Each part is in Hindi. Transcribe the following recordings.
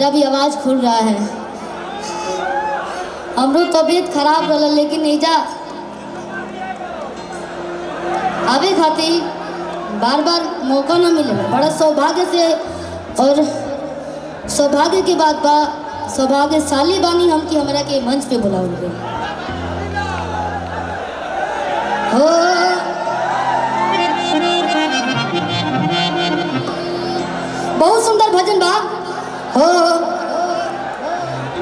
मेरा भी आवाज़ खुल रहा है। हमरो तबीयत खराब रहा लेकिन एजा आवे खातिर बार बार मौका ना मिले। बड़ा सौभाग्य से और सौभाग्य की बात बा, सौभाग्यशाली बानी हम कि हमरा के मंच पे बुलाओ गए हो। बहुत सुंदर भजन बा हो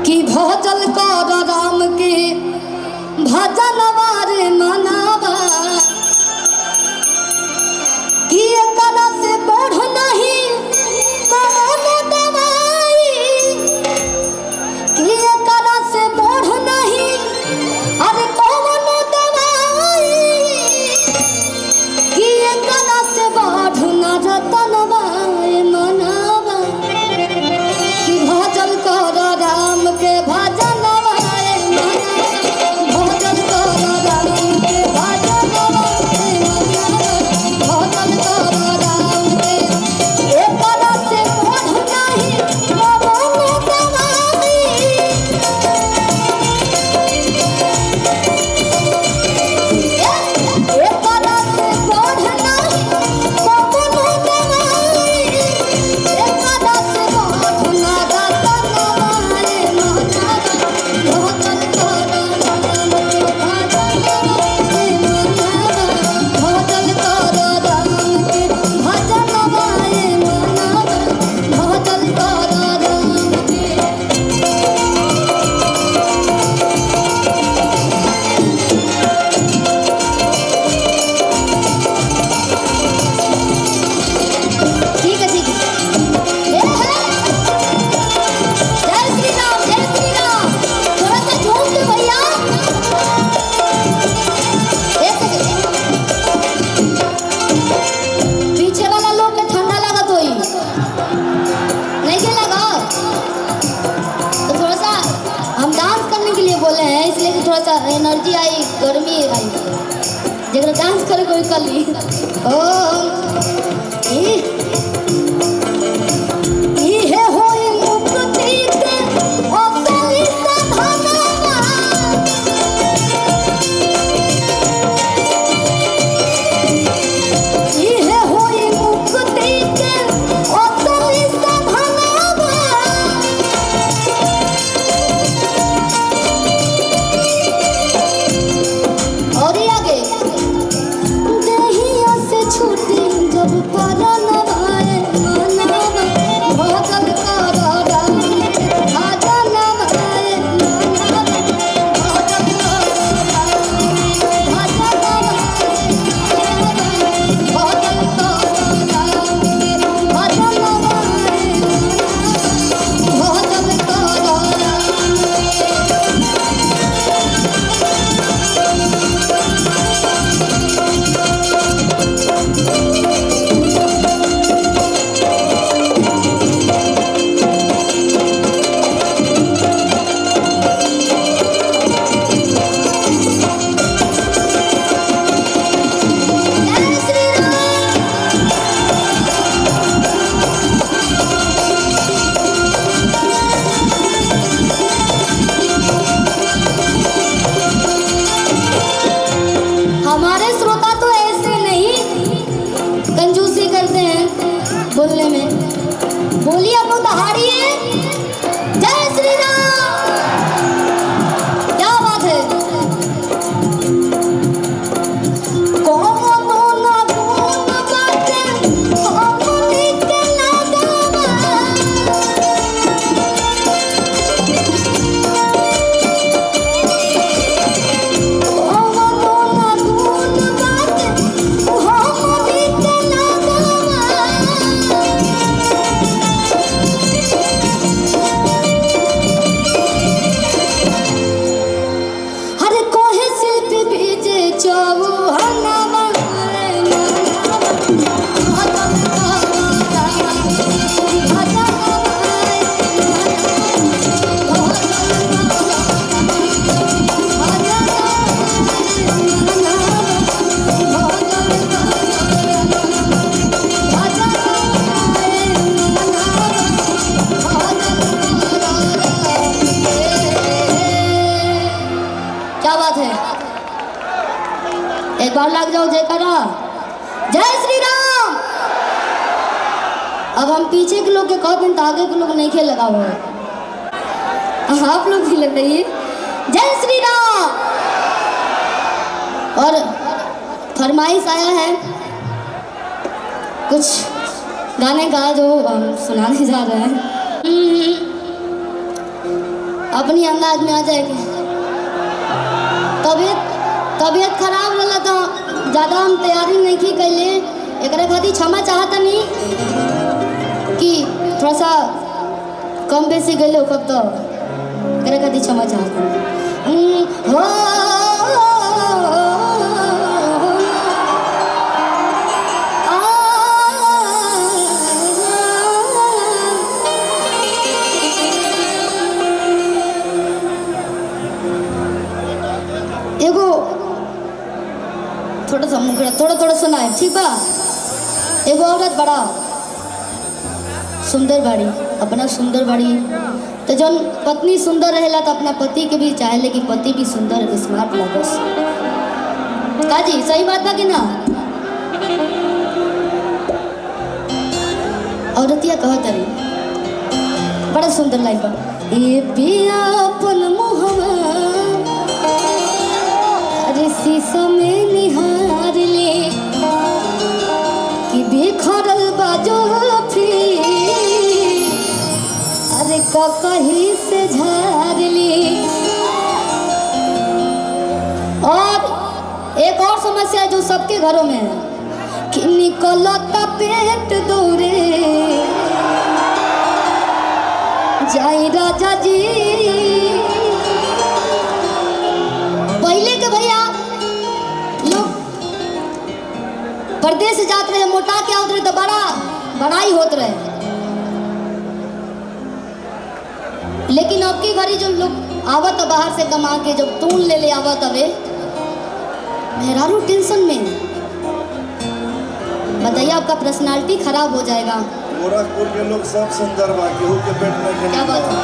कि भजल कर राम के भजन वारे मनावा कि एकरा से बढ़ नहीं कौनो दवाई, कि एकरा से बढ़ नहीं अरे कौनो दवाई, कि एकरा से बढ़ न रतनवा मनावा कि भजन कर राम के भजन एनर्जी आई, गर्मी आई, जगह डांस करे कोई कर ली। ओ इहे होई मुक्ति के असली साधनवा, इहे होई मुक्ति के असली साधनवा। और आगे देहिया से छूटी जब परनवा एक बार लग जाओ जयकारा, जय श्री राम। अब हम पीछे के लोग के कहते हैं तो आगे के लोग नहीं खेल लगा हुआ है, आप लोग भी लग रही है, जय श्री राम। और फरमाइश आया है कुछ गाने का जो हम सुनाने जा रहे हैं। अपनी अंदाज में आ जाएगी। तबीयत खराब रहा तो ज़्यादा हम तैयारी नहीं की कैले, एक खातिर क्षमा चाहता नहीं कि थोड़ा सा कम बेसी गए कब तो एक खातिर क्षमा चाहता हो। एगो थोड़ा सा मुखड़ा थोड़ा सुना है, ठीक बा। एगो औरत बड़ा सुंदर बाड़ी, अपना सुंदर बाड़ी तो जब पत्नी सुंदर रहेला तो अपना पति के भी चाहेले कि पति भी सुंदर स्मार्ट लगस। का जी सही बात बा कि ना? औरतिया कहत रही बड़ा सुंदर लाइन बा, ए पिया अपन मुहवा शीशा में निहार ले कि बिखरल बाजो फिर अरे कहीं से झाड़ ली। और एक और समस्या जो सबके घरों में है कि निकलता पेट दौरे जाई राजा जी। पहले के भैया परदेश जाते रहे, मोटा के आवत रहे तो बड़ा ही होत रहे, लेकिन अब की घड़ी जो लोग आवत बाहर से कमा के जब तूल ले आवत अबे मेहरारू टेंशन में। बताइए आपका पर्सनालिटी खराब हो जाएगा। गोरखपुर के लोग सब सुंदर बा, केहू के पेट में क्या बात है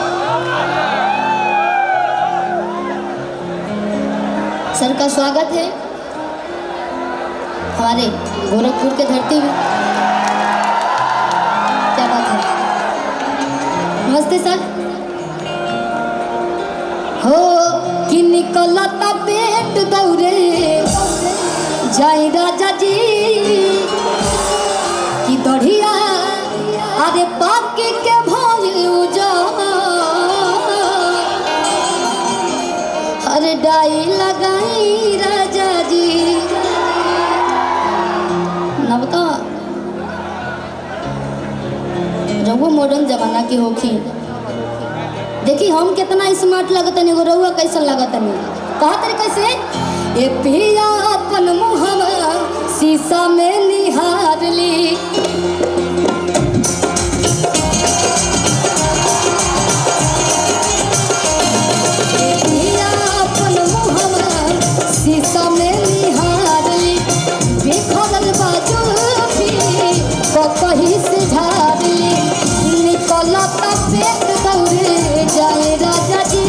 सर का स्वागत है हमारे गोरखपुर के धरती में। क्या बात है, नमस्ते सर। हो कि निकलता पेट दौरे जाई राजा जी कि दढ़िया अरे पाके के भइल जा अरे डाई लगाई राजा जी। नवका रघु मॉडर्न जमाना के होखी, देखी हम कितना स्मार्ट लगतनी, एगो रउआ कैसन लगतनी। कहा तरी कैसे, ए पिया अपन मुहवा शीशा में निहार ली शीशा में निहार ली बिखरल बाजू कहीं से झाड़ ली। निकलता पेट दौरे जाए राजा जी,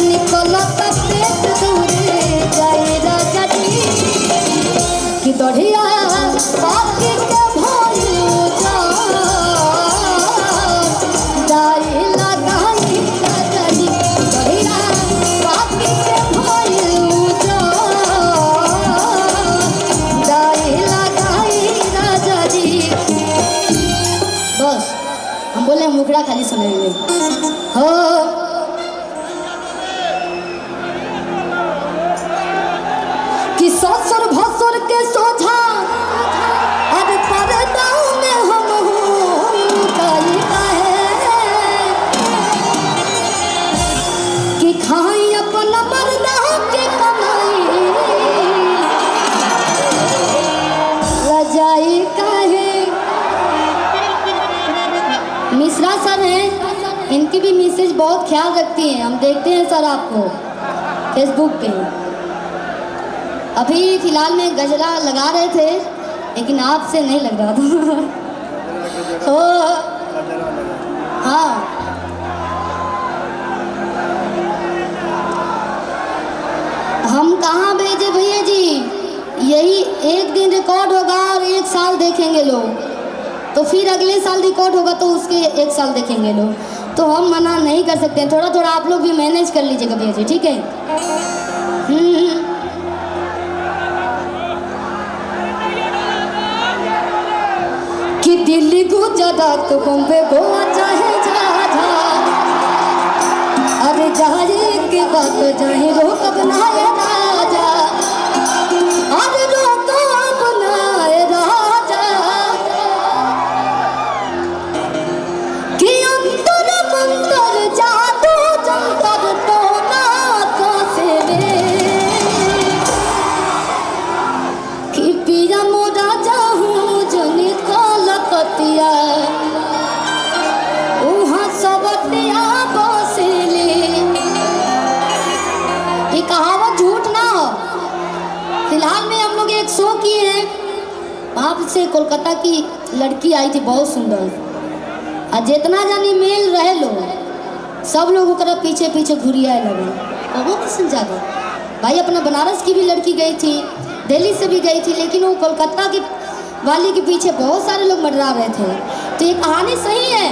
निकलता पेट दौरे जाए राजा जी कि दढ़िया बाकी के भइल जाए लगाई राजा जी। दढ़िया बाकी के भइल जाए लगाई राजा जी। बस हम बोले मुखड़ा खाली सुनेंगे। हो कि ससुर भसुर के सोझा अब पर्दा में हम कि खाई अपन मर्दा के कमाई रजाई काहे। मिश्रा सर हैं, इनकी भी मिसेज बहुत ख्याल रखती हैं, हम देखते हैं सर आपको फेसबुक पे। अभी फिलहाल में गजरा लगा रहे थे लेकिन आपसे नहीं लग रहा था। हो हाँ हम कहाँ भेजे भैया जी, फिर अगले साल रिकॉर्ड होगा तो उसके 1 साल देखेंगे लोग, तो हम मना नहीं कर सकते हैं। थोड़ा थोड़ा आप लोग भी मैनेज कर लीजिएगा भैया जी, ठीक है। कि दिल्ली गुजरात बॉम्बे गोवा चाहे जा अरे जाए के बात जाए रोक बनाए राजा, अरे रोक बनाए राजा। कि अंतर मंतर जादू जंतर टोना कैसे रे, कि पिया मोरा जाहूँ जनी कलकतिया उहाँ सबतिया बसेले। ये कहावत झूठ ना हो। फिलहाल में हम लोग एक शो किए हैं, वहाँ से कोलकाता की लड़की आई थी बहुत सुंदर, और जितना जानी मेल रहे लोग सब लोग ओकरा पीछे पीछे घुरियाए लगे। कहो किसन जाकर भाई, अपना बनारस की भी लड़की गई थी, दिल्ली से भी गई थी, लेकिन वो कोलकाता की वाली के पीछे बहुत सारे लोग मंडरा रहे थे। तो ये कहानी सही है।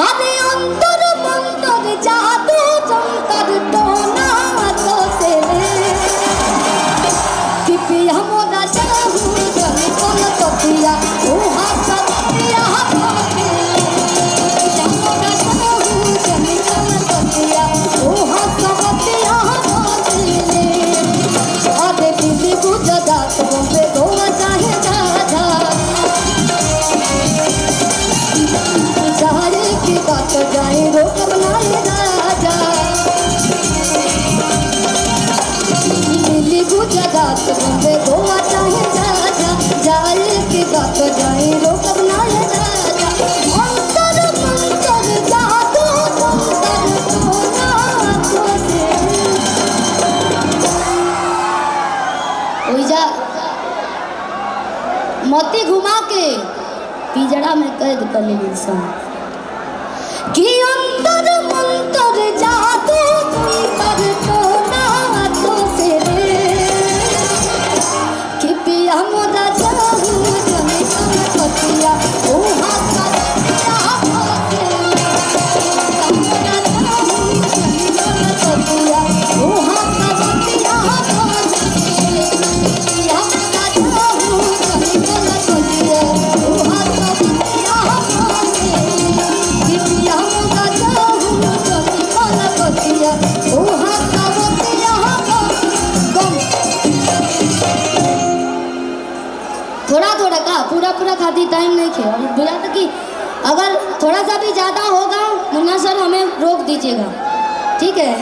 अरे अंतर मंतर जादू जंतर टोना तो से कि पिया मोरा जाहू जनी कलकतिया उहाँ सबतिया पिया मोरा जाहू जनी कलकतिया उहाँ सबतिया बसेले। अरे दिल्ली गुजरात बॉम्बे गोवा चाहे जा जाए की बात जाए रोक बनाए राजा। दिल्ली गुजरात बॉम्बे गोवा चाहे जा जाए की बात जाए रोक बनाए राजा। अंतर मंतर जादू जंतर टोना कैसे ओइजा मोती घुमा के पिंजरा में कैद कर ले इंसान। कि अंतर मंतर जादू जंतर टोना तो से कि पिया मोरा जाहू जनी कलकतिया उहाँ सबतिया बसेले। मोरा जाहू जनी कलकतिया उहाँ सबतिया बसेले। पिया मोरा जाहू जनी कलकतिया उहाँ सबतिया बसेले। कि पिया मोरा जाहू जनी कलकतिया उहाँ सबतिया बसेले। थोड़ा थोड़ा का पूरा पूरा खाती टाइम नहीं खे, और बुझा था कि अगर थोड़ा सा भी ज़्यादा होगा मुन्ना सर हमें रोक दीजिएगा, ठीक है।